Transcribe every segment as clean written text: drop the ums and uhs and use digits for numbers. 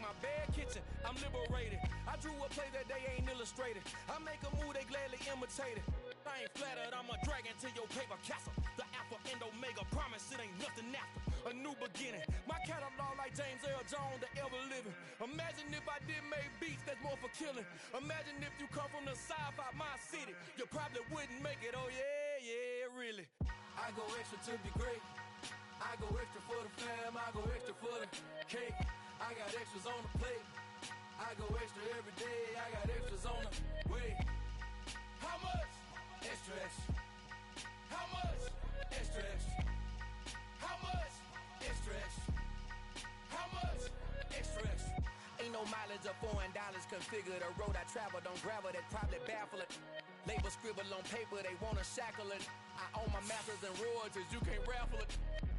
my bed kitchen, I'm liberated. I drew a play that they ain't illustrated. I make a move, they gladly imitate it. I ain't flattered, I'm a dragon to your paper castle. The Alpha and Omega, promise it ain't nothing after. A new beginning, my catalog like James Earl Jones, the ever living. Imagine if I did make beats that's more for killing. Imagine if you come from the south out my city, you probably wouldn't make it, oh yeah, really. I go extra to be great. I go extra for the fam, I go extra for the cake. I got extras on the plate. I go extra every day, I got extras on the way. How much? Extra, extra. How much? Extra, extra. How much? Extra, extra. How much? Extra, extra. Ain't no mileage of $4 configure the road I travel. Don't gravel, that probably baffle it. Label scribble on paper, they wanna shackle it. I own my masters and royalties, you can't raffle it.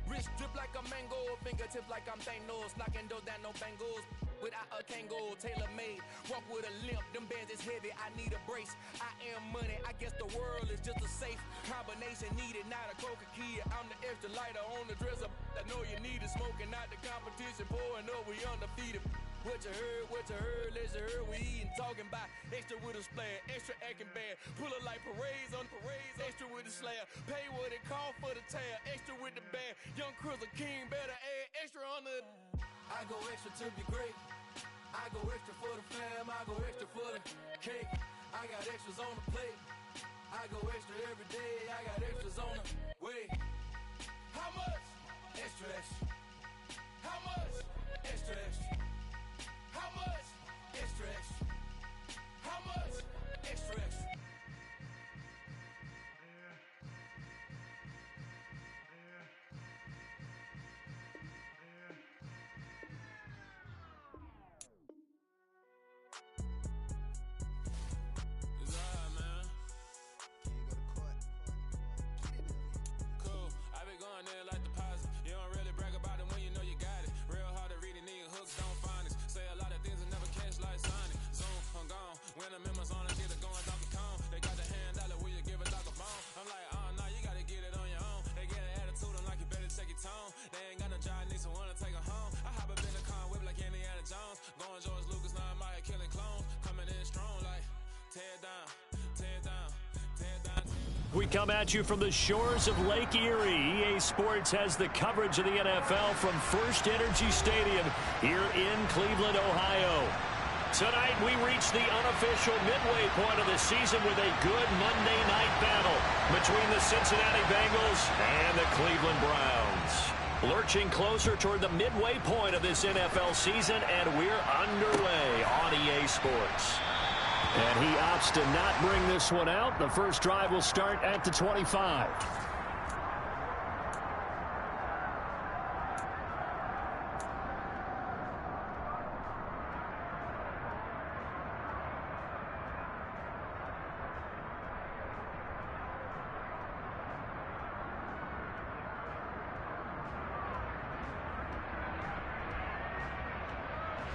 Wrist drip like a mango, fingertips like I'm Thanos, knocking those down, no bangles. Without a Kango, tailor-made, walk with a limp, them bands is heavy, I need a brace. I am money, I guess the world is just a safe combination needed, not a coca key. I'm the extra lighter on the dresser, I know you need it, smoking out the competition, pouring up, we undefeated. What you heard, let's heard, we eating, talking about extra with a splash, extra acting bad, pull it like parades on parades, extra with the slab, pay what it cost for the tab, extra with the bag, young Chris a king, better add extra on the. I go extra to be great. I go extra for the fam, I go extra for the cake. I got extras on the plate. I go extra every day, I got extras on the way. How much? Extra, extra. How much? Extra, extra. How much? Extra, extra. How much? Extra, extra. Going there like deposit. You don't really brag about it when you know you got it. Real hard to read it, nigga hooks don't find it. Say a lot of things and never catch like Sonic. Zoom, I'm gone. When the members on it, either going Donkey Kong. They got the hand dollar, will you give a dog a bone? I'm like, oh no, you gotta get it on your own. They get an attitude, I'm like, you better check your tone. They ain't got no job, need someone to take her home. I hop up in the car, whip like Indiana Jones. Going George Lucas, now I'm out here killing clones. Coming in strong like, tear down, tear down, tear down. We come at you from the shores of Lake Erie. EA Sports has the coverage of the NFL from First Energy Stadium here in Cleveland, Ohio. Tonight we reach the unofficial midway point of the season with a good Monday night battle between the Cincinnati Bengals and the Cleveland Browns. Lurching closer toward the midway point of this NFL season, and we're underway on EA Sports. And he opts to not bring this one out. The first drive will start at the 25.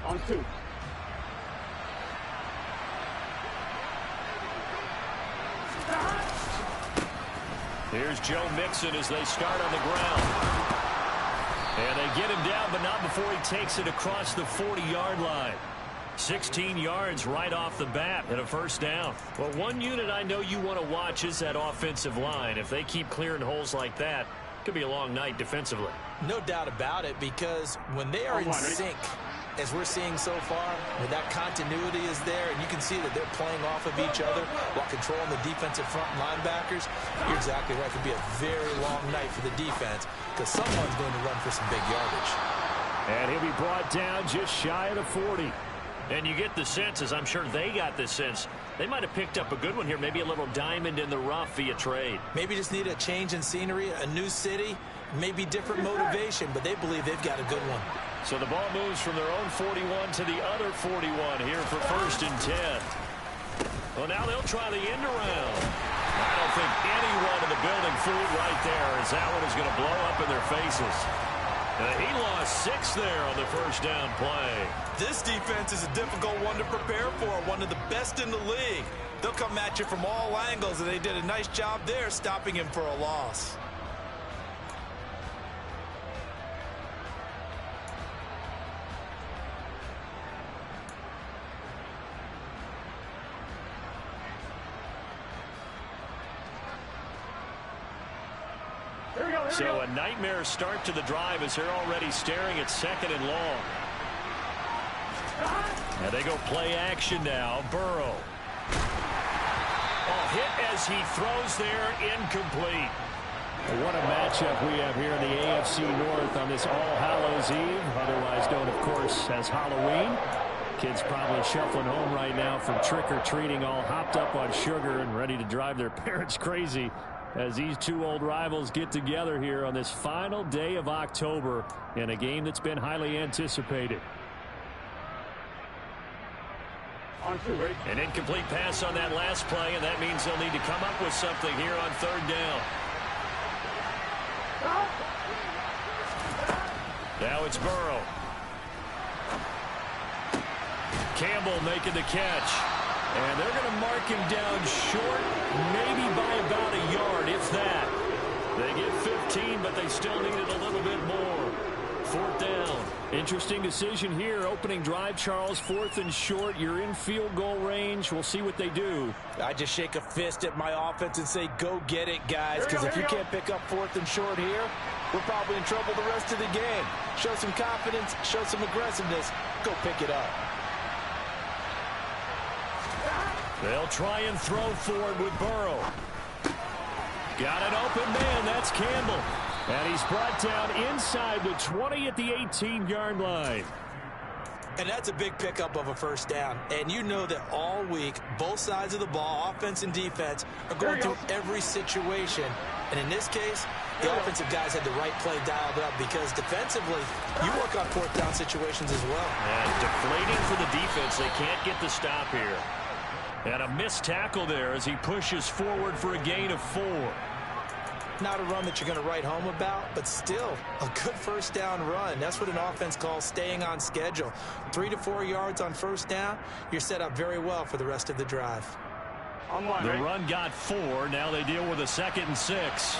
On 2. Here's Joe Mixon as they start on the ground. And they get him down, but not before he takes it across the 40-yard line. 16 yards right off the bat and a first down. Well, one unit I know you want to watch is that offensive line. If they keep clearing holes like that, it could be a long night defensively. No doubt about it, because when they are in sync, as we're seeing so far, when that continuity is there, and you can see that they're playing off of each other while controlling the defensive front linebackers, you're exactly right. It could be a very long night for the defense because someone's going to run for some big yardage. And he'll be brought down just shy of the 40. And you get the sense, as I'm sure they got the sense, they might have picked up a good one here, maybe a little diamond in the rough via trade. Maybe just need a change in scenery, a new city, maybe different motivation, but they believe they've got a good one. So the ball moves from their own 41 to the other 41 here for 1st and 10. Well, now they'll try the end around. I don't think anyone in the building fooled right there, as that one is going to blow up in their faces. He lost 6 there on the first down play. This defense is a difficult one to prepare for, one of the best in the league. They'll come at you from all angles, and they did a nice job there stopping him for a loss. So a nightmare start to the drive as they're already staring at 2nd and long. And they go play action now. Burrow. Oh, hit as he throws there, incomplete. What a matchup we have here in the AFC North on this All Hallows Eve, otherwise known, of course, as Halloween. Kids probably shuffling home right now from trick-or-treating, all hopped up on sugar and ready to drive their parents crazy as these two old rivals get together here on this final day of October in a game that's been highly anticipated. An incomplete pass on that last play, and that means they'll need to come up with something here on 3rd down. Now it's Burrow. Campbell making the catch. And they're going to mark him down short, maybe by about a yard, if that. They get 15, but they still need it a little bit more. 4th down. Interesting decision here. Opening drive, Charles. 4th and short. You're in field goal range. We'll see what they do. I just shake a fist at my offense and say, go get it, guys, because if you can't pick up 4th and short here, we're probably in trouble the rest of the game. Show some confidence, show some aggressiveness, go pick it up. They'll try and throw forward with Burrow. Got an open man, that's Campbell. And he's brought down inside the 20 at the 18-yard line. And that's a big pickup of a 1st down. And you know that all week, both sides of the ball, offense and defense, are going through every situation. And in this case, the offensive guys had the right play dialed up because defensively, you work on 4th down situations as well. And deflating for the defense. They can't get the stop here. And a missed tackle there as he pushes forward for a gain of 4. Not a run that you're going to write home about, but still a good 1st down run. That's what an offense calls staying on schedule. 3 to 4 yards on 1st down, you're set up very well for the rest of the drive. The run got 4. Now they deal with a 2nd and 6.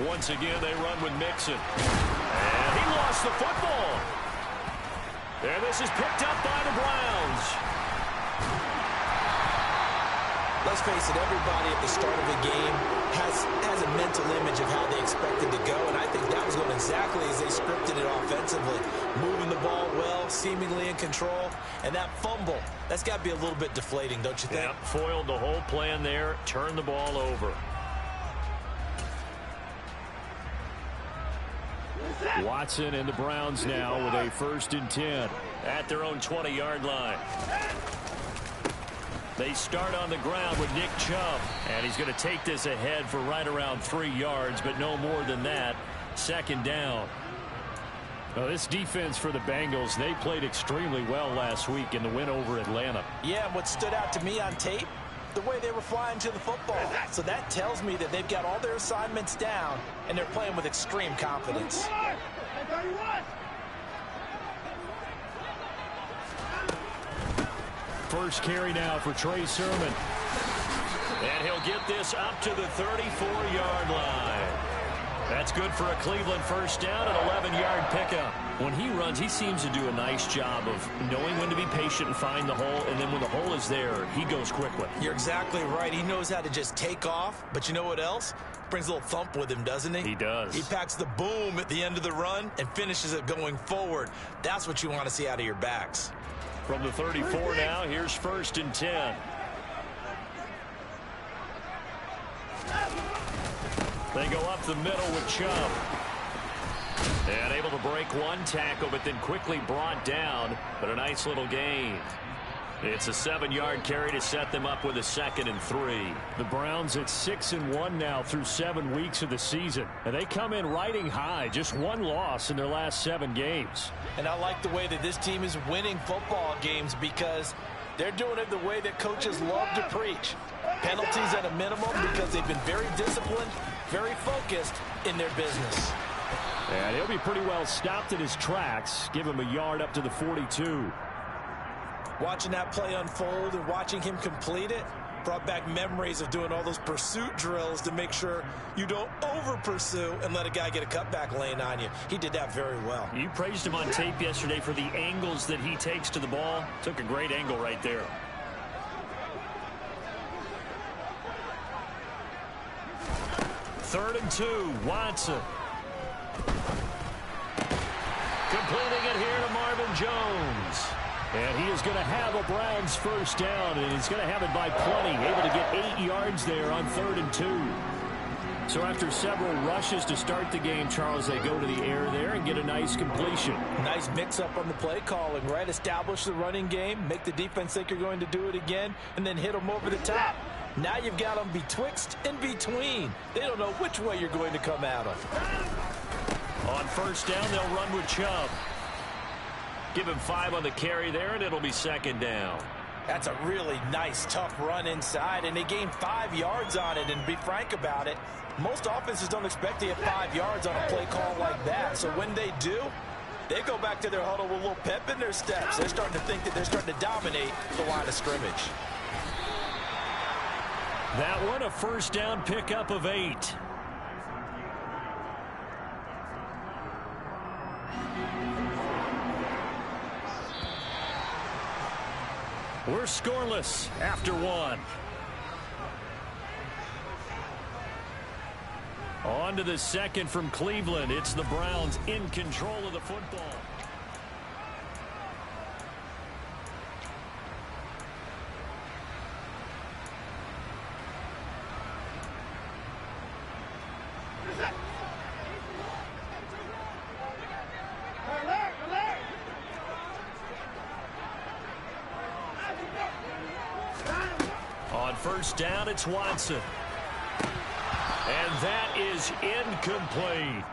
Once again, they run with Mixon. And he lost the football. And this is picked up by the Browns. Let's face it, everybody at the start of a game has a mental image of how they expect it to go, and I think that was going exactly as they scripted it offensively. Moving the ball well, seemingly in control, and that fumble, that's got to be a little bit deflating, don't you think? Yep, foiled the whole plan there, turned the ball over. Watson and the Browns now with a 1st and 10 at their own 20-yard line. They start on the ground with Nick Chubb, and he's going to take this ahead for right around 3 yards, but no more than that. 2nd down. Well, this defense for the Bengals, they played extremely well last week in the win over Atlanta. Yeah, what stood out to me on tape, the way they were flying to the football. So that tells me that they've got all their assignments down, and they're playing with extreme confidence. First carry now for Trey Sermon. And he'll get this up to the 34-yard line. That's good for a Cleveland 1st down, an 11-yard pickup. When he runs, he seems to do a nice job of knowing when to be patient and find the hole, and then when the hole is there, he goes quickly. You're exactly right. He knows how to just take off, but you know what else? Brings a little thump with him, doesn't he? He does. He packs the boom at the end of the run and finishes it going forward. That's what you want to see out of your backs. From the 34 now, here's 1st and 10. They go up the middle with Chubb. And able to break one tackle, but then quickly brought down. But a nice little gain. It's a 7-yard carry to set them up with a 2nd and 3. The Browns at 6-1 now through 7 weeks of the season. And they come in riding high. Just one loss in their last 7 games. And I like the way that this team is winning football games because they're doing it the way that coaches love to preach. Penalties at a minimum because they've been very disciplined, very focused in their business. And he'll be pretty well stopped in his tracks. Give him a yard up to the 42. Watching that play unfold and watching him complete it brought back memories of doing all those pursuit drills to make sure you don't over-pursue and let a guy get a cutback lane on you. He did that very well. You praised him on tape yesterday for the angles that he takes to the ball. Took a great angle right there. 3rd and 2. Watson. Completing it here to Marvin Jones. And he is going to have a Browns first down, and he's going to have it by plenty. Able to get 8 yards there on 3rd and 2. So after several rushes to start the game, Charles, they go to the air there and get a nice completion. Nice mix-up on the play calling, right? Establish the running game, make the defense think you're going to do it again, and then hit them over the top. Now you've got them betwixt and between. They don't know which way you're going to come at them. On first down, they'll run with Chubb. Give him 5 on the carry there, and it'll be 2nd down. That's a really nice, tough run inside, and they gained 5 yards on it. And be frank about it, most offenses don't expect to get 5 yards on a play call like that. So when they do, they go back to their huddle with a little pep in their steps. They're starting to think that they're starting to dominate the line of scrimmage. That one, a first down pickup of 8. We're scoreless after 1. On to the second from Cleveland. It's the Browns in control of the football. On first down, it's Watson. And that is incomplete.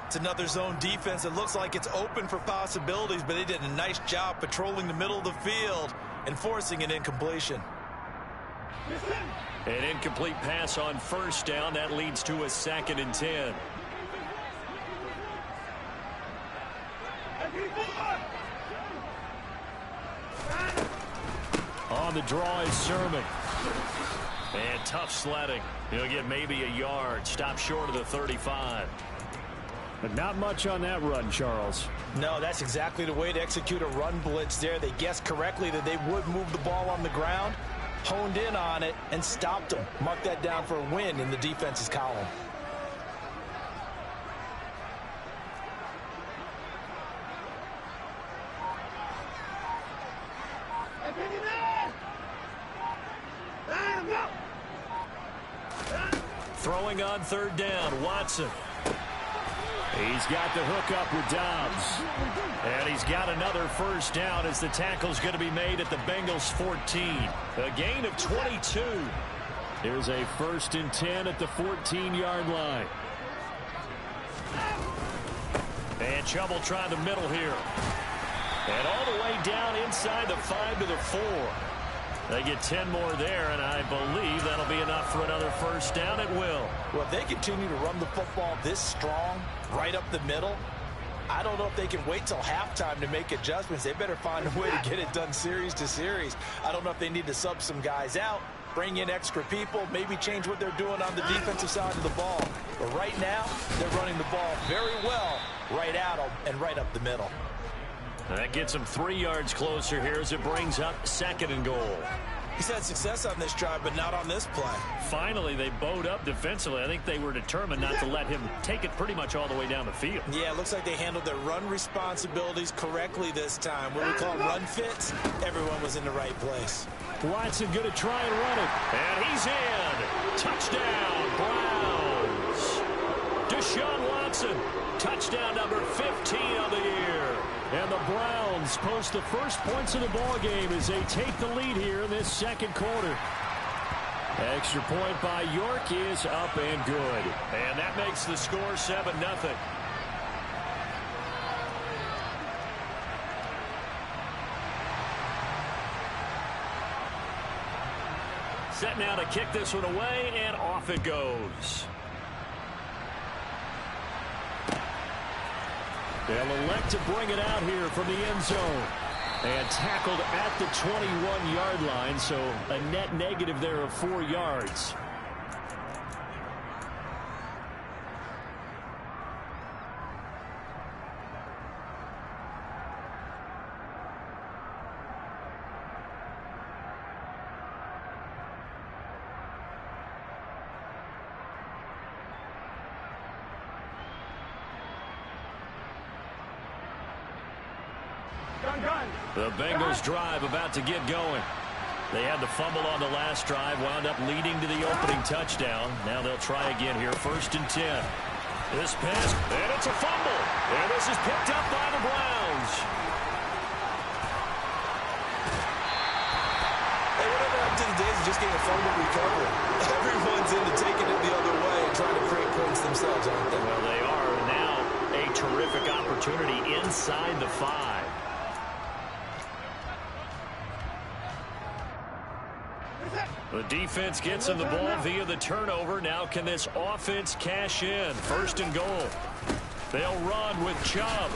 It's another zone defense. It looks like it's open for possibilities, but they did a nice job patrolling the middle of the field and forcing an incompletion. An incomplete pass on first down. That leads to a 2nd and 10. On the draw is Sermon. And tough sledding. He'll get maybe a yard. Stop short of the 35. But not much on that run, Charles. No, that's exactly the way to execute a run blitz there. They guessed correctly that they would move the ball on the ground, honed in on it, and stopped them. Mark that down for a win in the defense's column. Throwing on 3rd down, Watson. He's got the hook up with Dobbs. And he's got another first down as the tackle's going to be made at the Bengals 14. A gain of 22. Here's a 1st and 10 at the 14-yard line. And Chubb will try the middle here. And all the way down inside the 5 to the 4. They get 10 more there, and I believe that'll be enough for another first down. It will. Well, if they continue to run the football this strong, right up the middle, I don't know if they can wait till halftime to make adjustments. They better find a way to get it done series to series. I don't know if they need to sub some guys out, bring in extra people, maybe change what they're doing on the defensive side of the ball. But right now, they're running the ball very well right at them and right up the middle. That gets him 3 yards closer here as it brings up 2nd and goal. He's had success on this drive, but not on this play. Finally, they bowed up defensively. I think they were determined not to let him take it pretty much all the way down the field. Yeah, it looks like they handled their run responsibilities correctly this time. What we call run fits, everyone was in the right place. Watson going to try and run it. And he's in. Touchdown, Browns. Deshaun Watson, touchdown number 15 on the year. And the Browns post the first points of the ball game as they take the lead here in this 2nd quarter. Extra point by York is up and good. And that makes the score 7-0. Set now to kick this one away, and off it goes. They'll elect to bring it out here from the end zone. And tackled at the 21-yard line, so a net negative there of 4 yards. The Bengals drive about to get going. They had the fumble on the last drive, wound up leading to the opening touchdown. Now they'll try again here, 1st and 10. This pass, and it's a fumble. And this is picked up by the Browns. Hey, whatever happened to the days of just getting a fumble recovery? Everyone's into taking it the other way and trying to create points themselves, aren't they? Well, they are now a terrific opportunity inside the 5. The defense gets in the ball via the turnover. Now can this offense cash in? 1st and goal. They'll run with Chubb.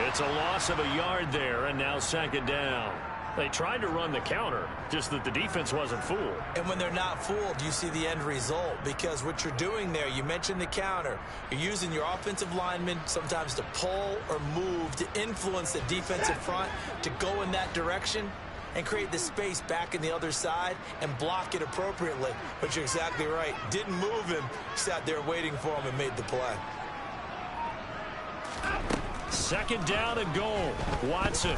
It's a loss of a yard there, and now 2nd down. They tried to run the counter, just that the defense wasn't fooled. And when they're not fooled, you see the end result, because what you're doing there, you mentioned the counter. You're using your offensive linemen sometimes to pull or move to influence the defensive front to go in that direction and create the space back in the other side and block it appropriately. But you're exactly right. Didn't move him. Sat there waiting for him and made the play. 2nd down and goal. Watson. And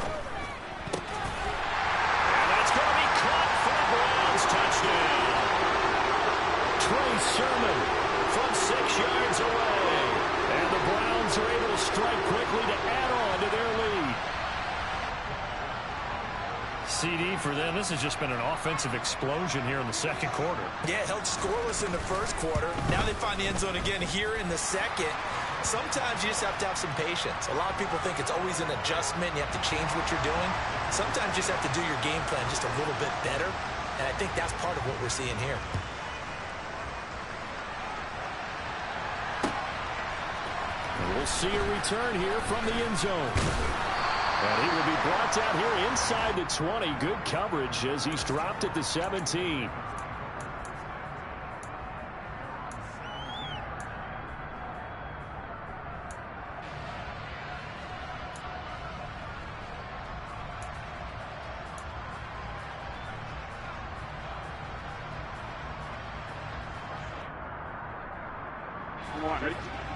that's going to be caught for the Browns. Touchdown. Trey Sermon from 6 yards away. And the Browns are able to strike quickly to add on to their lead. CD for them. This has just been an offensive explosion here in the 2nd quarter. Yeah, held scoreless in the 1st quarter. Now they find the end zone again here in the 2nd. Sometimes you just have to have some patience. A lot of people think it's always an adjustment. You have to change what you're doing. Sometimes you just have to do your game plan just a little bit better. And I think that's part of what we're seeing here. We'll see a return here from the end zone. And he will be brought down here inside the 20. Good coverage as he's dropped at the 17.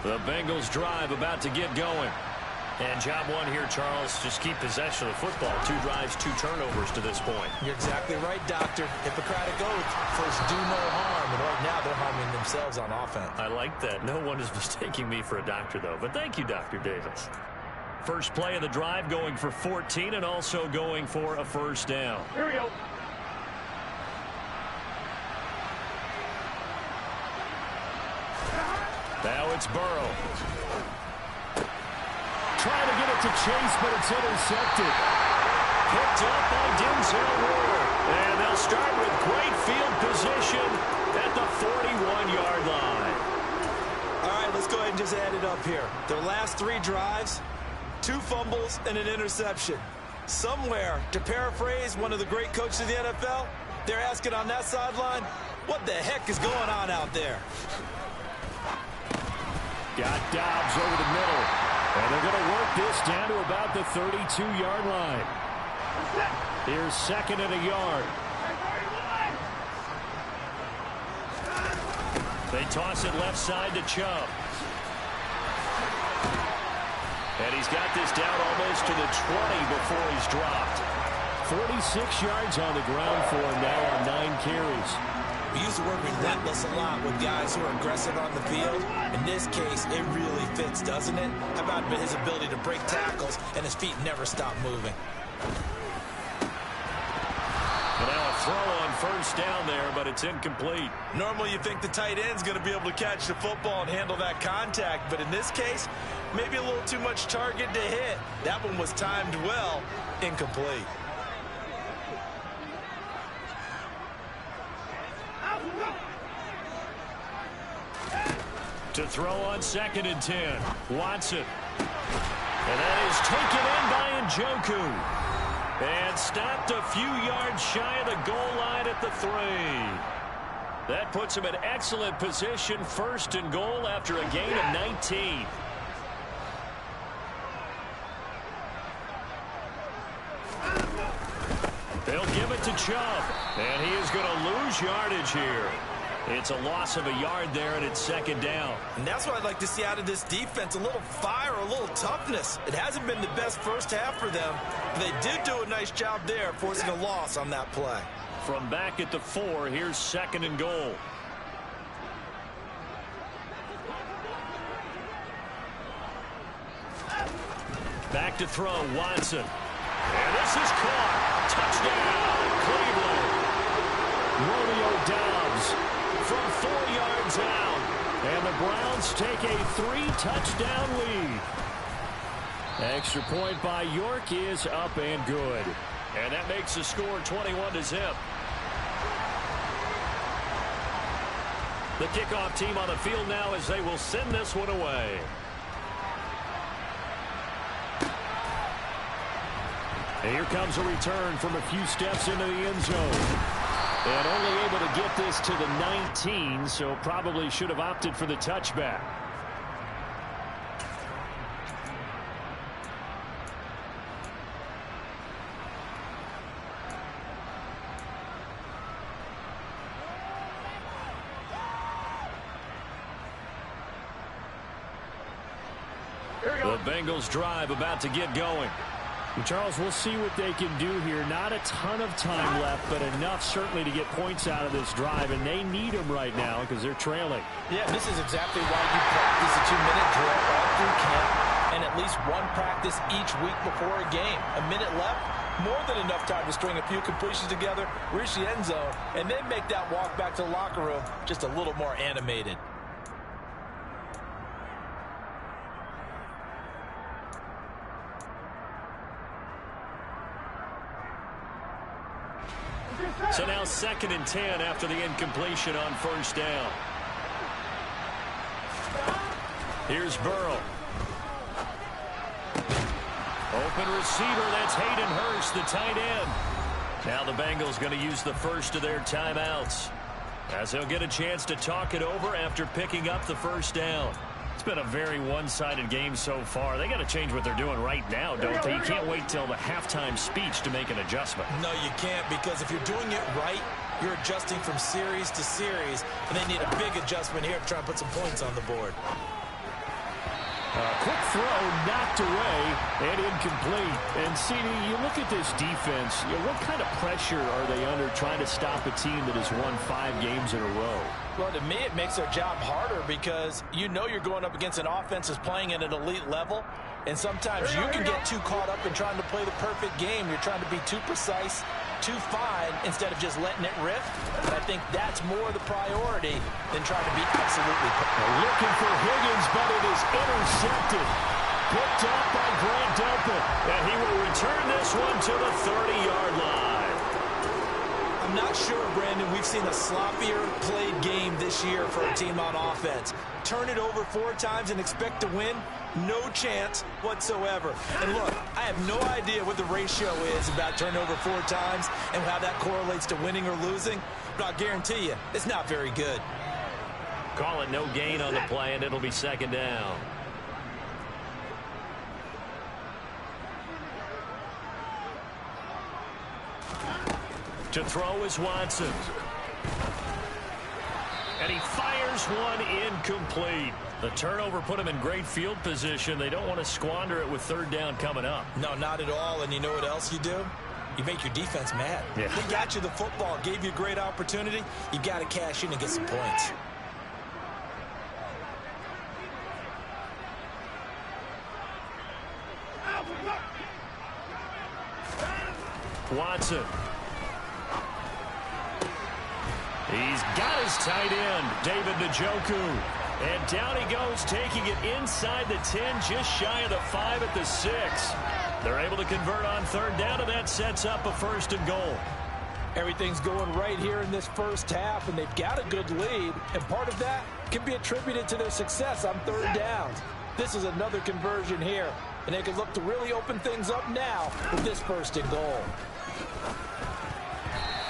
The Bengals drive about to get going. And job one here, Charles, just keep possession of the football. 2 drives, 2 turnovers to this point. You're exactly right, Doctor. Hippocratic oath. First, do no harm. And right now, they're harming themselves on offense. I like that. No one is mistaking me for a doctor, though. But thank you, Dr. Davis. First play of the drive going for 14 and also going for a 1st down. Here we go. Now it's Burrow. Trying to get it to Chase, but it's intercepted. Picked up by Denzel Ward. And they'll start with great field position at the 41-yard line. All right, let's go ahead and just add it up here. Their last 3 drives, 2 fumbles and an interception. Somewhere, to paraphrase one of the great coaches of the NFL, they're asking on that sideline, what the heck is going on out there? Got Dobbs over the middle. And they're going to work this down to about the 32-yard line. Here's 2nd and a yard. They toss it left side to Chubb. And he's got this down almost to the 20 before he's dropped. 46 yards on the ground for him now on 9 carries. We use the word relentless a lot with guys who are aggressive on the field. In this case, it really fits, doesn't it? How about his ability to break tackles and his feet never stop moving? And now a throw on 1st down there, but it's incomplete. Normally you think the tight end's going to be able to catch the football and handle that contact, but in this case, maybe a little too much target to hit. That one was timed well, incomplete. To throw on 2nd and 10. Watson. And that is taken in by Njoku. And stopped a few yards shy of the goal line at the 3. That puts him in excellent position, 1st and goal after a gain of 19. They'll give it to Chubb. And he is going to lose yardage here. It's a loss of a yard there, and it's second down. And that's what I'd like to see out of this defense, a little fire, a little toughness. It hasn't been the best first half for them, but they did do a nice job there, forcing a loss on that play. From back at the 4, here's second and goal. Back to throw, Watson. And this is caught. Touchdown, Cleveland. Romeo Doubs from 4 yards out. And the Browns take a 3-touchdown lead. Extra point by York is up and good. And that makes the score 21-0. The kickoff team on the field now as they will send this one away. And here comes a return from a few steps into the end zone. And only able to get this to the 19, so probably should have opted for the touchback. The Bengals drive about to get going. Charles, we'll see what they can do here. Not a ton of time left, but enough certainly to get points out of this drive, and they need them right now because they're trailing. Yeah, this is exactly why you practice a 2-minute drill all through camp and at least one practice each week before a game. A minute left, more than enough time to string a few completions together, reach the end zone, and then make that walk back to the locker room just a little more animated. So now 2nd and 10 after the incompletion on first down. Here's Burrow. Open receiver, that's Hayden Hurst, the tight end. Now the Bengals going to use the first of their timeouts, as they'll get a chance to talk it over after picking up the first down. It's been a very one-sided game so far. They got to change what they're doing right now, don't they? You can't wait till the halftime speech to make an adjustment. No, you can't, because if you're doing it right, you're adjusting from series to series, and they need a big adjustment here to try and put some points on the board. Quick throw, knocked away, and incomplete. And, CD, you look at this defense, what kind of pressure are they under trying to stop a team that has won 5 games in a row? Well, to me, it makes their job harder because you know you're going up against an offense that's playing at an elite level, and sometimes you can get too caught up in trying to play the perfect game. You're trying to be too precise, too fine, instead of just letting it rip. And I think that's more the priority than trying to be absolutely perfect. Looking for Higgins, but it is intercepted. Picked up by Grant Delpit. And he will return this one to the 30-yard line. I'm not sure, Brandon, we've seen a sloppier played game this year for a team on offense. Turn it over 4 times and expect to win? No chance whatsoever. And look, I have no idea what the ratio is about turnover 4 times and how that correlates to winning or losing, but I'll guarantee you, it's not very good. Call it no gain on the play, and it'll be second down. To throw is Watson. And he fires one incomplete. The turnover put him in great field position. They don't want to squander it with 3rd down coming up. No, not at all. And you know what else you do? You make your defense mad. Yeah. They got you the football, gave you a great opportunity. You got to cash in and get some points. Watson. He's got his tight end, David Njoku. And down he goes, taking it inside the 10, just shy of the 5 at the 6. They're able to convert on 3rd down, and that sets up a 1st and goal. Everything's going right here in this first half, and they've got a good lead. And part of that can be attributed to their success on 3rd downs. This is another conversion here, and they can look to really open things up now with this 1st and goal.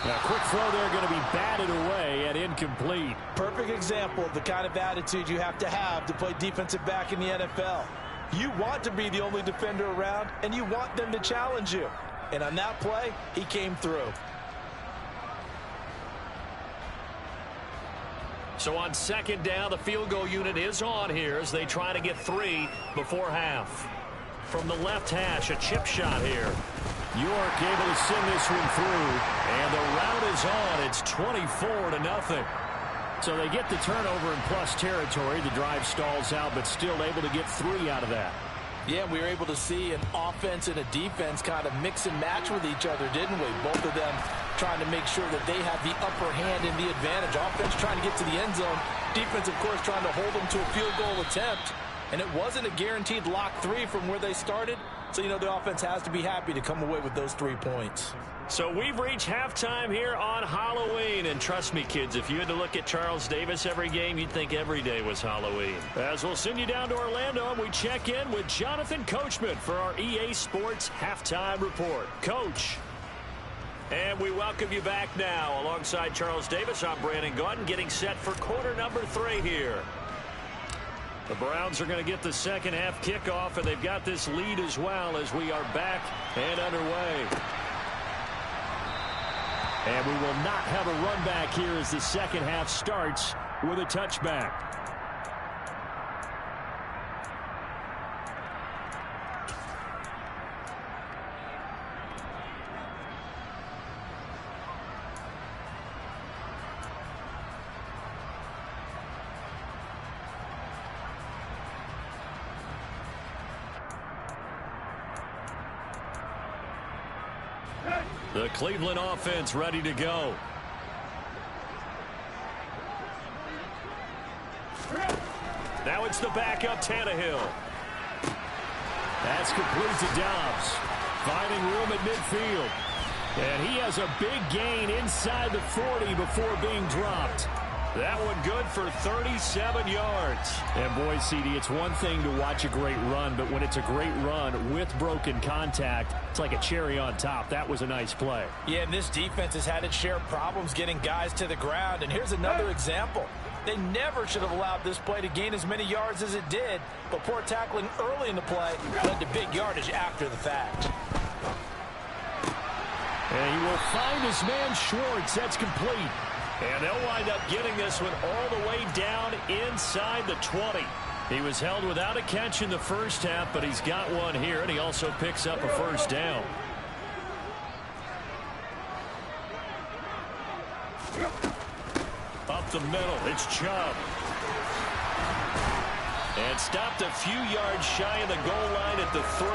Now, quick throw there going to be batted away and incomplete. Perfect example of the kind of attitude you have to play defensive back in the NFL. You want to be the only defender around, and you want them to challenge you. And on that play, he came through. So on second down, the field goal unit is on here as they try to get 3 before half. From the left hash, a chip shot here. York able to send this one through. And the route is on. It's 24-0. So they get the turnover in plus territory. The drive stalls out, but still able to get 3 out of that. Yeah, we were able to see an offense and a defense kind of mix and match with each other, didn't we? Both of them trying to make sure that they have the upper hand and the advantage. Offense trying to get to the end zone. Defense, of course, trying to hold them to a field goal attempt. And it wasn't a guaranteed lock 3 from where they started. So, you know, the offense has to be happy to come away with those 3 points. So we've reached halftime here on Halloween. And trust me, kids, if you had to look at Charles Davis every game, you'd think every day was Halloween. As we'll send you down to Orlando, and we check in with Jonathan Coachman for our EA Sports Halftime Report. Coach. And we welcome you back now. Alongside Charles Davis, I'm Brandon Gaudin, getting set for quarter number 3 here. The Browns are going to get the second half kickoff, and they've got this lead as well as we are back and underway. And we will not have a run back here as the second half starts with a touchback. The Cleveland offense ready to go. Now it's the backup Tannehill. That's complete to Dobbs. Finding room at midfield. And he has a big gain inside the 40 before being dropped. That one good for 37 yards. And boy, CD, it's one thing to watch a great run, but when it's a great run with broken contact, it's like a cherry on top. That was a nice play. Yeah, and this defense has had its share of problems getting guys to the ground. And here's another example. They never should have allowed this play to gain as many yards as it did, but poor tackling early in the play led to big yardage after the fact. And he will find his man Schwartz. That's complete. And they'll wind up getting this one all the way down inside the 20. He was held without a catch in the first half, but he's got one here, and he also picks up a first down. Up the middle, it's Chubb. And stopped a few yards shy of the goal line at the 3.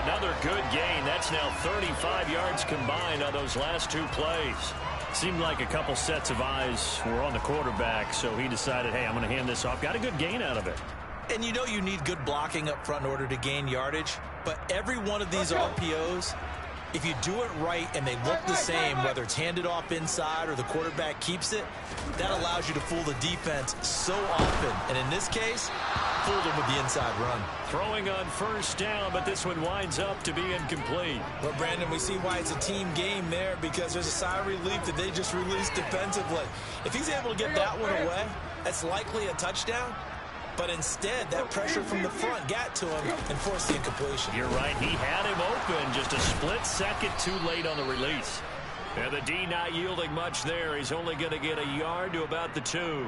Another good gain. That's now 35 yards combined on those last 2 plays. Seemed like a couple sets of eyes were on the quarterback, so he decided, hey, I'm going to hand this off. Got a good gain out of it. And you know you need good blocking up front in order to gain yardage, but every one of these RPOs, if you do it right and they look the same, whether it's handed off inside or the quarterback keeps it, that allows you to fool the defense so often. And in this case, fooled them with the inside run. Throwing on first down, but this one winds up to be incomplete. Well, Brandon, we see why it's a team game there, because there's a sigh of relief that they just released defensively. If he's able to get that one away, that's likely a touchdown. But instead, that pressure from the front got to him and forced the incompletion. You're right. He had him open, just a split second too late on the release. And the D not yielding much there. He's only going to get a yard to about the 2.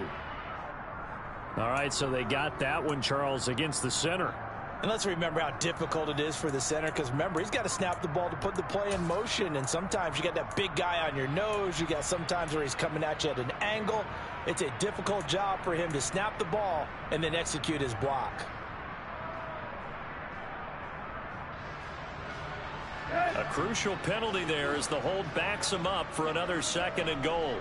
All right, so they got that one, Charles, against the center. And let's remember how difficult it is for the center, because remember, he's got to snap the ball to put the play in motion, and sometimes you got that big guy on your nose. You got sometimes where he's coming at you at an angle. It's a difficult job for him to snap the ball and then execute his block. A crucial penalty there as the hold backs him up for another 2nd and goal.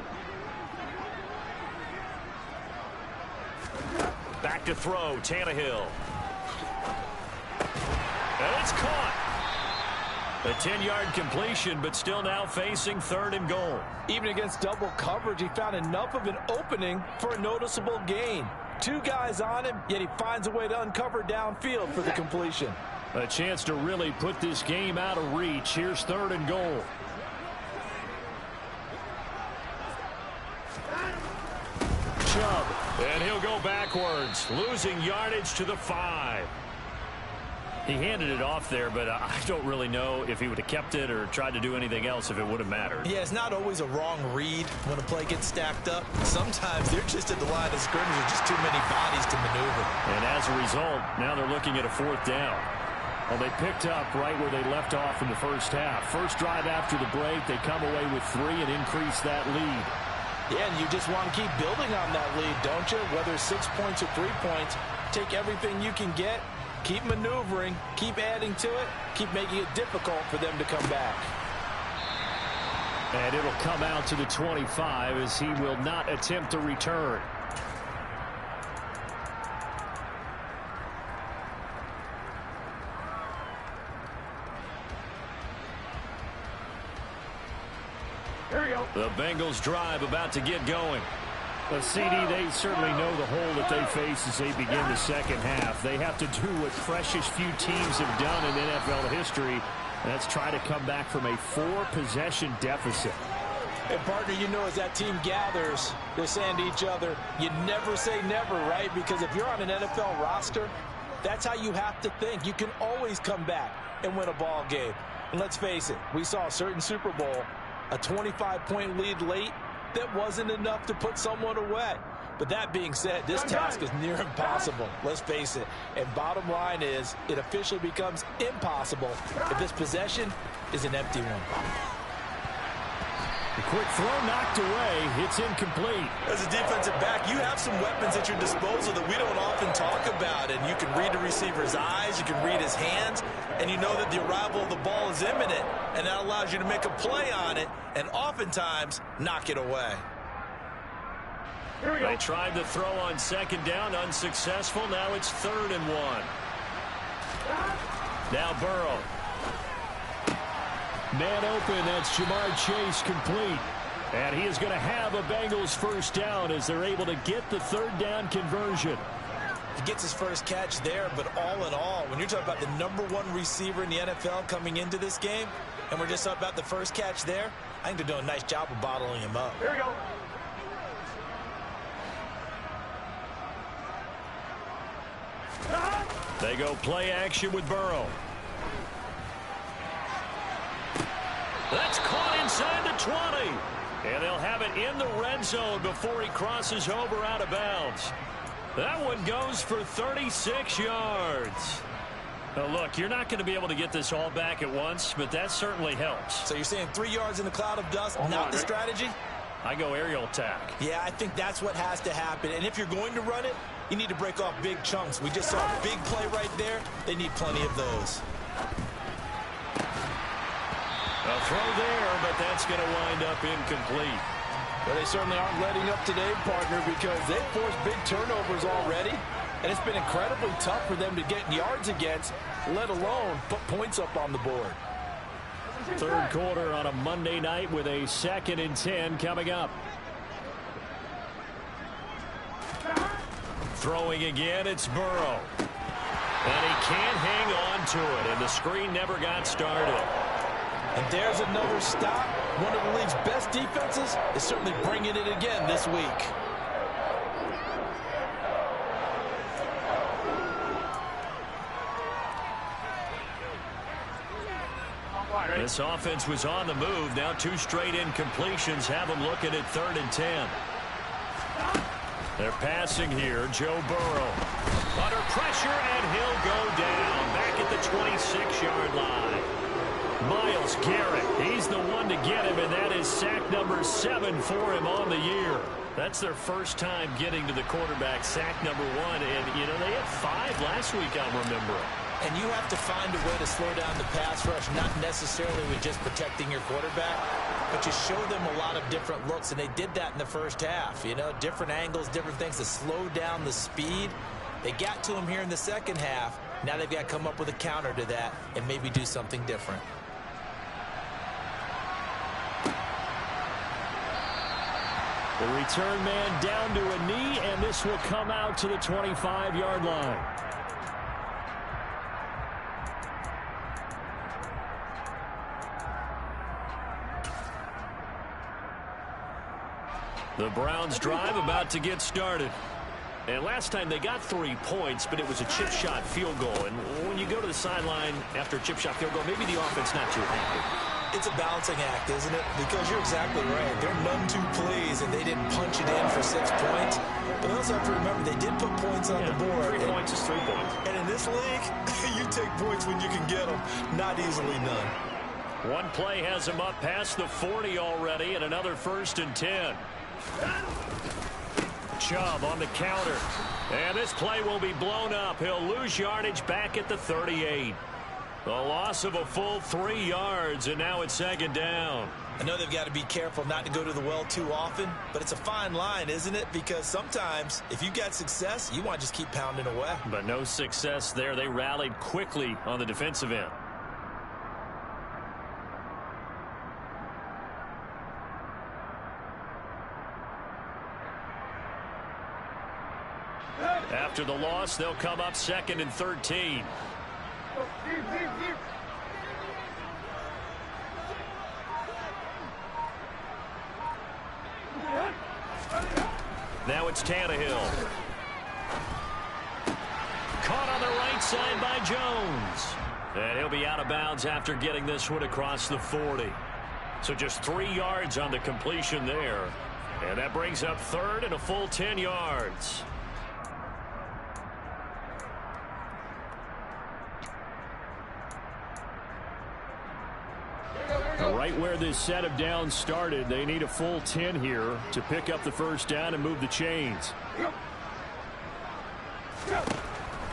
Back to throw, Tannehill. And it's caught. A 10-yard completion, but still now facing 3rd and goal. Even against double coverage, he found enough of an opening for a noticeable gain. 2 guys on him, yet he finds a way to uncover downfield for the completion. A chance to really put this game out of reach. Here's 3rd and goal. Chubb, and he'll go backwards, losing yardage to the 5. He handed it off there, but I don't really know if he would have kept it or tried to do anything else if it would have mattered. Yeah, it's not always a wrong read when a play gets stacked up. Sometimes they're just at the line of scrimmage with just too many bodies to maneuver. And as a result, now they're looking at a 4th down. Well, they picked up right where they left off in the first half. First drive after the break, they come away with 3 and increase that lead. Yeah, and you just want to keep building on that lead, don't you? Whether it's 6 points or 3 points, take everything you can get. Keep maneuvering, keep adding to it, keep making it difficult for them to come back. And it'll come out to the 25 as he will not attempt to return. Here we go. The Bengals drive about to get going. The CD, they certainly know the hole that they face as they begin the second half. They have to do what precious few teams have done in NFL history, and that's try to come back from a 4-possession deficit. And, partner, you know, as that team gathers, they're saying to each other, you never say never, right? Because if you're on an NFL roster, that's how you have to think. You can always come back and win a ball game. And let's face it, we saw a certain Super Bowl, a 25-point lead late, that wasn't enough to put someone away. But that being said, this task is near impossible. Let's face it. And bottom line is, it officially becomes impossible if this possession is an empty one. The quick throw knocked away. It's incomplete. As a defensive back, you have some weapons at your disposal that we don't often talk about. And you can read the receiver's eyes, you can read his hands, and you know that the arrival of the ball is imminent. And that allows you to make a play on it and oftentimes knock it away. They tried to throw on second down, unsuccessful. Now it's 3rd and 1. Now Burrow. Man open, that's Jamar Chase complete. And he is going to have a Bengals first down as they're able to get the 3rd down conversion. He gets his first catch there, but all in all, when you're talking about the #1 receiver in the NFL coming into this game, and we're just talking about the first catch there, I think they're doing a nice job of bottling him up. Here we go. They go play action with Burrow. That's caught inside the 20. And they'll have it in the red zone before he crosses over out of bounds. That one goes for 36 yards. Now look, you're not going to be able to get this all back at once, but that certainly helps. So you're saying 3 yards in a cloud of dust, not the strategy? I go aerial attack. Yeah, I think that's what has to happen. And if you're going to run it, you need to break off big chunks. We just saw a big play right there. They need plenty of those. A throw there, but that's going to wind up incomplete. Well, they certainly aren't letting up today, partner, because they've forced big turnovers already. And it's been incredibly tough for them to get yards against, let alone put points up on the board. 3rd quarter on a Monday night with a 2nd and 10 coming up. Throwing again, it's Burrow. And he can't hang on to it, and the screen never got started. And there's another stop. One of the league's best defenses is certainly bringing it again this week. This offense was on the move. Now 2 straight incompletions have them looking at 3rd and 10. They're passing here. Joe Burrow. Under pressure, and he'll go down back at the 26-yard line. Myles Garrett, he's the one to get him, and that is sack number 7 for him on the year. That's their first time getting to the quarterback, sack number 1. And, you know, they had 5 last week, I'm remembering. And you have to find a way to slow down the pass rush, not necessarily with just protecting your quarterback, but you show them a lot of different looks, and they did that in the first half. You know, different angles, different things to slow down the speed. They got to him here in the second half. Now they've got to come up with a counter to that and maybe do something different. The return man down to a knee, and this will come out to the 25-yard line. The Browns drive about to get started. And last time they got 3 points, but it was a chip shot field goal. And when you go to the sideline after a chip shot field goal, maybe the offense not too happy. It's a balancing act, isn't it? Because you're exactly right. They're none too pleased that they didn't punch it in for 6 points. But also have to remember they did put points on the board. 3 points is 3 points. And in this league, you take points when you can get them. Not easily done. One play has him up past the 40 already, and another 1st and 10. Chubb on the counter. And this play will be blown up. He'll lose yardage back at the 38. A loss of a full 3 yards, and now it's 2nd down. I know they've got to be careful not to go to the well too often, but it's a fine line, isn't it? Because sometimes, if you got success, you want to just keep pounding away. But no success there. They rallied quickly on the defensive end. After the loss, they'll come up 2nd and 13. Now it's Tannehill. Caught on the right side by Jones. And he'll be out of bounds after getting this one across the 40. So just 3 yards on the completion there. And that brings up 3rd and a full 10 yards. Right where this set of downs started, they need a full 10 here to pick up the 1st down and move the chains.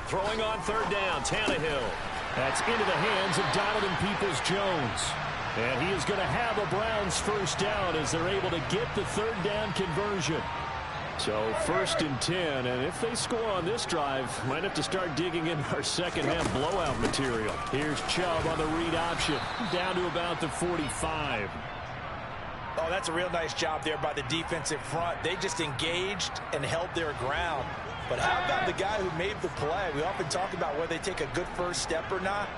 Throwing on 3rd down, Tannehill. That's into the hands of Donovan Peoples-Jones. And he is going to have a Browns 1st down as they're able to get the 3rd down conversion. So 1st and 10, and if they score on this drive, might have to start digging in our second half blowout material. Here's Chubb on the read option, down to about the 45. Oh, that's a real nice job there by the defensive front. They just engaged and held their ground. But how about the guy who made the play? We often talk about whether they take a good first step or not.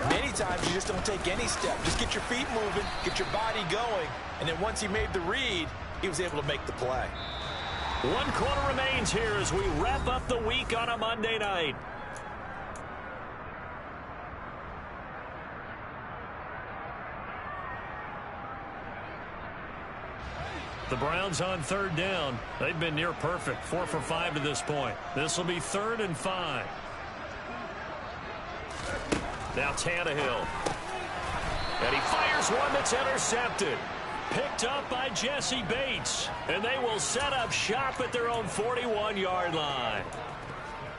Many times you just don't take any step. Just get your feet moving, get your body going, and then once he made the read, he was able to make the play. 1 quarter remains here as we wrap up the week on a Monday night. The Browns on 3rd down. They've been near perfect. 4 for 5 to this point. This will be 3rd and 5. Now Tannehill. And he fires one that's intercepted. Picked up by Jesse Bates. And they will set up shop at their own 41-yard line.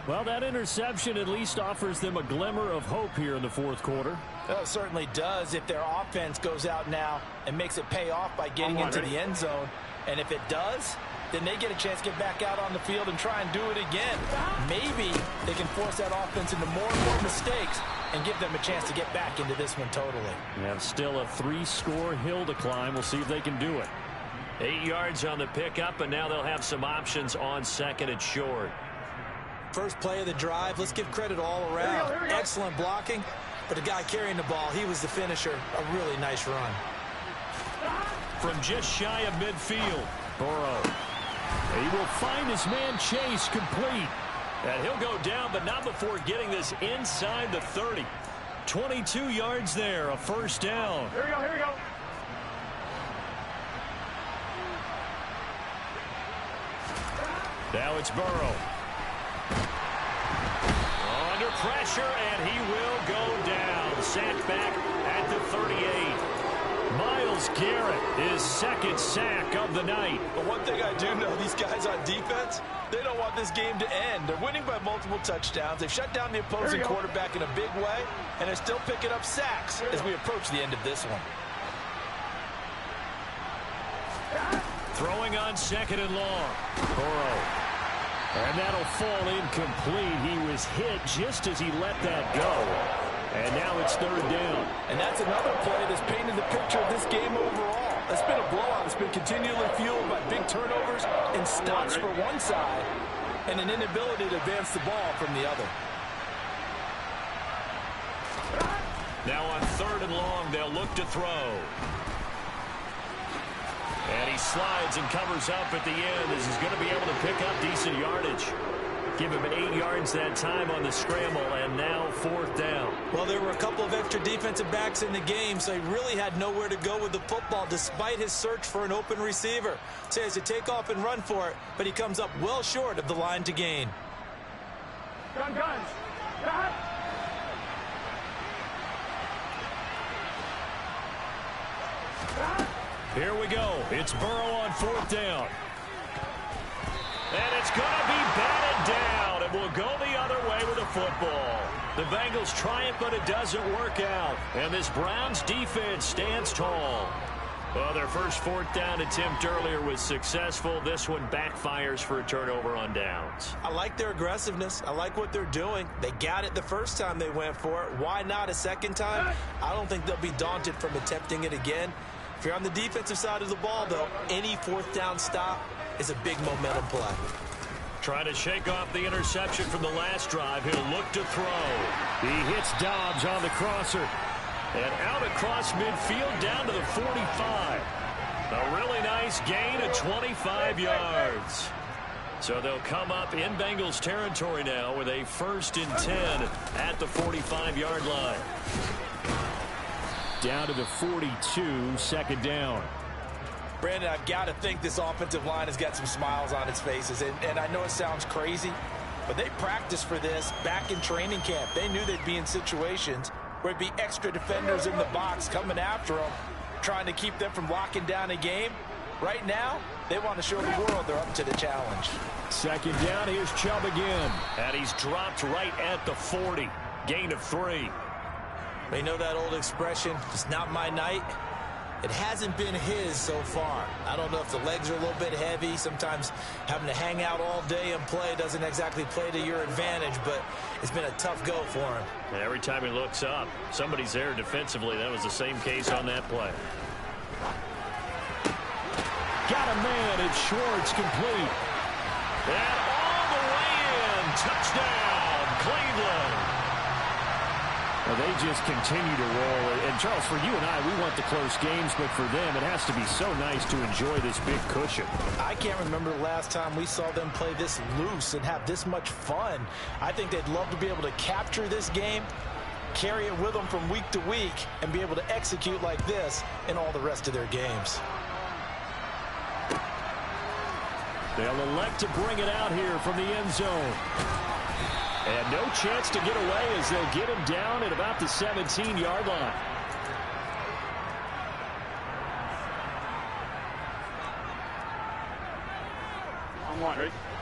Well, that interception at least offers them a glimmer of hope here in the 4th quarter. Well, it certainly does if their offense goes out now and makes it pay off by getting into the end zone. And if it does, then they get a chance to get back out on the field and try and do it again. Maybe they can force that offense into more and more mistakes and give them a chance to get back into this one totally. We have still a 3-score hill to climb. We'll see if they can do it. 8 yards on the pickup, and now they'll have some options on 2nd and short. First play of the drive, let's give credit all around. Excellent blocking, but the guy carrying the ball, he was the finisher. A really nice run. From just shy of midfield, Burrow. He will find his man Chase complete. And he'll go down, but not before getting this inside the 30. 22 yards there, a 1st down. Here we go, here we go. Now it's Burrow. Under pressure, and he will go down. Sacked back at the 38. Myles Garrett, his 2nd sack of the night. But one thing I do know, these guys on defense, they don't want this game to end. They're winning by multiple touchdowns. They've shut down the opposing quarterback in a big way, and they're still picking up sacks as we approach the end of this one. Throwing on 2nd and long. Burrow. And that'll fall incomplete. He was hit just as he let that go. And now it's 3rd down. And that's another play that's painted the picture of this game overall. It's been a blowout. It's been continually fueled by big turnovers and stops for one side and an inability to advance the ball from the other. Now on 3rd and long, they'll look to throw. And he slides and covers up at the end as he's going to be able to pick up decent yardage. Give him 8 yards that time on the scramble, and now 4th down. Well, there were a couple of extra defensive backs in the game, so he really had nowhere to go with the football despite his search for an open receiver. So he has to take off and run for it, but he comes up well short of the line to gain. Guns. Cut. Here we go. It's Burrow on 4th down. And it's going to be batted down, and we'll go the other way with the football. The Bengals try it, but it doesn't work out. And this Browns defense stands tall. Well, their first 4th down attempt earlier was successful. This one backfires for a turnover on downs. I like their aggressiveness. I like what they're doing. They got it the first time they went for it. Why not a second time? I don't think they'll be daunted from attempting it again. If you're on the defensive side of the ball, though, any 4th down stop is a big momentum play. Trying to shake off the interception from the last drive. He'll look to throw. He hits Dobbs on the crosser. And out across midfield down to the 45. A really nice gain of 25 yards. So they'll come up in Bengals territory now with a 1st and 10 at the 45-yard line. Down to the 42, 2nd down. Brandon, I've got to think this offensive line has got some smiles on its faces. And I know it sounds crazy, but they practiced for this back in training camp. They knew they'd be in situations where it'd be extra defenders in the box coming after them, trying to keep them from locking down a game. Right now, they want to show the world they're up to the challenge. 2nd down, here's Chubb again. And he's dropped right at the 40. Gain of 3. They know that old expression, it's not my night. It hasn't been his so far. I don't know if the legs are a little bit heavy. Sometimes having to hang out all day and play doesn't exactly play to your advantage, but it's been a tough go for him. And every time he looks up, somebody's there defensively. That was the same case on that play. Got a man, it's Schwartz, complete. And all the way in. Touchdown, Cleveland. Well, they just continue to roll. And, Charles, for you and I, we want the close games, but for them, it has to be so nice to enjoy this big cushion. I can't remember the last time we saw them play this loose and have this much fun. I think they'd love to be able to capture this game, carry it with them from week to week, and be able to execute like this in all the rest of their games. They'll elect to bring it out here from the end zone. And no chance to get away as they'll get him down at about the 17-yard line.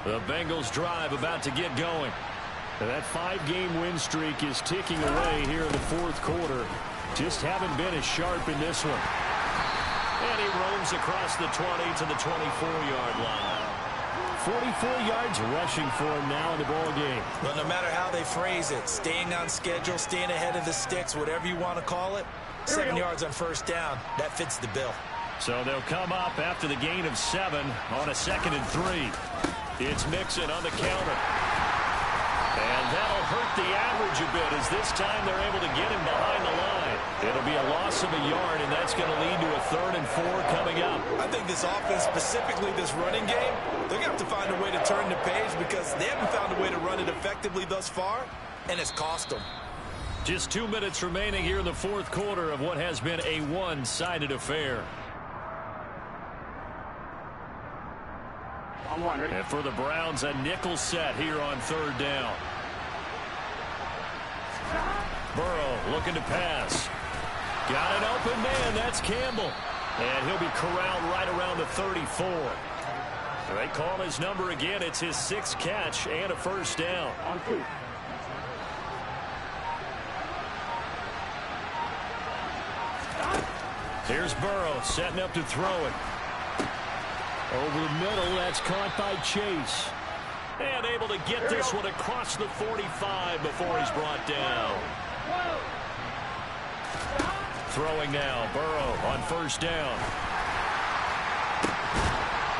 The Bengals drive about to get going. And that 5-game win streak is ticking away here in the 4th quarter. Just haven't been as sharp in this one. And he roams across the 20 to the 24-yard line. 44 yards rushing for him now in the ball game. Well, no matter how they phrase it, staying on schedule, staying ahead of the sticks, whatever you want to call it, 7 yards on 1st down, that fits the bill. So they'll come up after the gain of 7 on a 2nd and 3. It's Mixon on the counter. And that'll hurt the average a bit as this time they're able to get him behind the line. It'll be a loss of a yard, and that's going to lead to a 3rd and 4 coming up. I think this offense, specifically this running game, they're going to have to find a way to turn the page because they haven't found a way to run it effectively thus far, and it's cost them. Just 2 minutes remaining here in the 4th quarter of what has been a one-sided affair. And for the Browns, a nickel set here on 3rd down. Burrow looking to pass. Got an open man. That's Campbell. And he'll be corralled right around the 34. They call his number again. It's his 6th catch and a 1st down. On 2. Here's Burrow setting up to throw it. Over the middle, that's caught by Chase. And able to get this one across the 45 before he's brought down. Throwing now, Burrow on 1st down.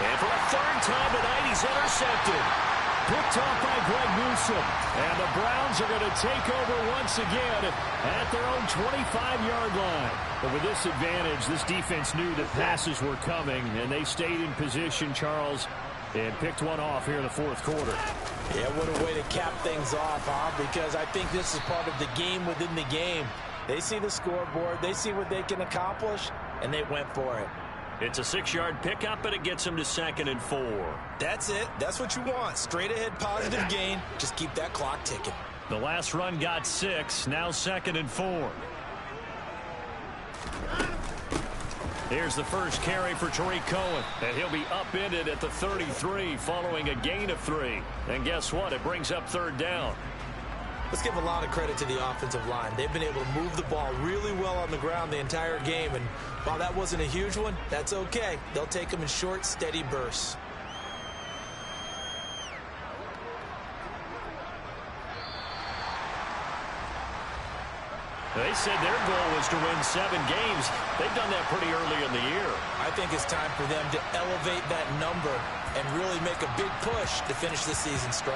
And for a 3rd time tonight, he's intercepted. picked off by Greg Newsome. And the Browns are going to take over once again at their own 25-yard line. But with this advantage, this defense knew that passes were coming, and they stayed in position, Charles, and picked one off here in the fourth quarter. Yeah, what a way to cap things off, huh? Because I think this is part of the game within the game. They see the scoreboard, they see what they can accomplish, and they went for it. It's a 6-yard pickup, and it gets them to 2nd and 4. That's it. That's what you want. Straight ahead positive gain. Just keep that clock ticking. The last run got 6. Now 2nd and 4. Here's the first carry for Tariq Cohen. And he'll be upended at the 33 following a gain of 3. And guess what? It brings up 3rd down. Let's give a lot of credit to the offensive line. They've been able to move the ball really well on the ground the entire game. And while that wasn't a huge one, that's okay. They'll take them in short, steady bursts. They said their goal was to win 7 games. They've done that pretty early in the year. I think it's time for them to elevate that number and really make a big push to finish the season strong.